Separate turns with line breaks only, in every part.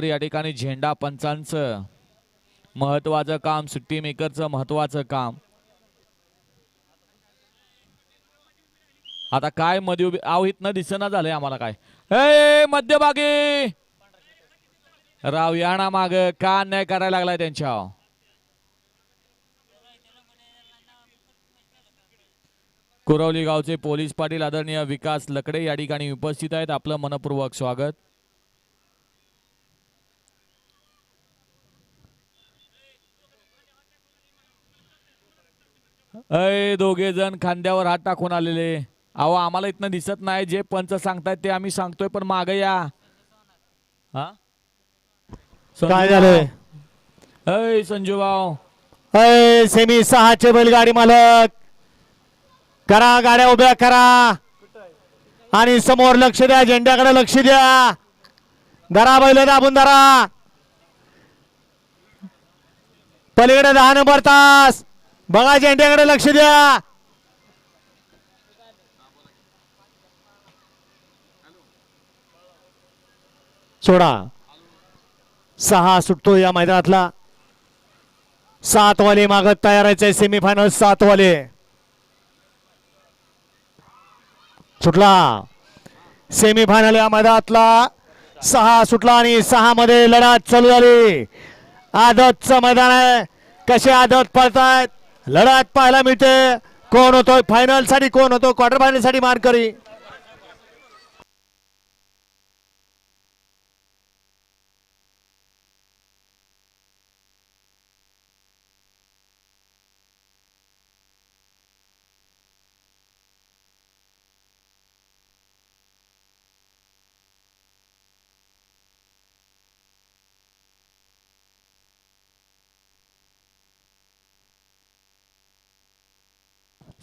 या ठिकाणी झेंडा पंचांचं महत्वाचं काम, सुट्टी मेकरचं महत्वाचं काम. आता काय मध्ये उभी आव इथनं दिसना झालंय आम्हाला काय. ए मध्यभागी राव या ना माग का अन्याय करायला लागलाय त्यांच्या. कुरवली गावचे पोलीस पाटील आदरणीय विकास लकडे या ठिकाणी उपस्थित आहेत. आपलं मनपूर्वक स्वागत. अय दोघे जण खांद्यावर हात टाकून आलेले. अहो आम्हाला इथनं दिसत नाही. जे पंच सांगतायत ते आम्ही सांगतोय, पण माग या. हा
काय झालंय?
अय संजू भाऊ,
अय सेमी 6चे बैलगाडी मालक, करा गाड्या उभ्या करा आणि समोर लक्ष द्या, झेंड्याकडे लक्ष द्या. धरा बैल दाबून धरा. पलीकडे 10 नंबर तास बघा, झेंड्याकडे लक्ष द्या. सोडा 6 सुटतो या मैदानातला. 7 वाले मागत तयार आहे. सेमीफायनल 7 वाले सुटला. सेमीफायनल या मैदानातला 6 सुटला आणि 6 मध्ये लढत चालू झाली. आदतचं मैदान आहे. कसे आदत पळतायत, लढत पाहायला मिळते. कोण होतोय फायनल साठी, कोण होतो क्वार्टर फायनल साठी मानकरी.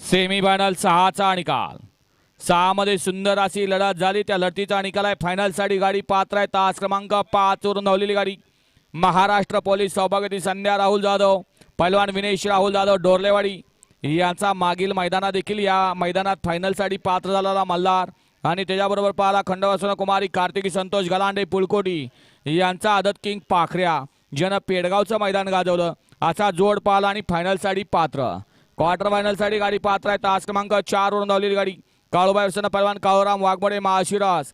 सेमीफायनल 6चा निकाल. 6 मध्ये सुंदर अशी लढत झाली. त्या लढतीचा निकाल आहे. फायनल साठी गाडी पात्र आहे. तास क्रमांक 5 वरून धावलेली गाडी महाराष्ट्र पोलीस सौभाग्यवती संध्या राहुल जाधव, पैलवान विनेश राहुल जाधव डोरलेवाडी यांचा मागील मैदानात देखील या मैदानात फायनल साठी पात्र झालेला मल्हार आणि त्याच्याबरोबर पाहला खंडवासन कुमारी कार्तिकी संतोष गलांडे पुलकोटी यांचा आदत किंग पाखऱ्या ज्यानं पेडगावचं मैदान गाजवलं. असा जोड पाहला आणि फायनल साठी पात्र. क्वार्टर फायनल साठी गाडी पात्र आहे. तास क्रमांक 4 वरून धावलेली गाडी काळूबाई पैलवान काळूराम वाघमोडे माळशिरस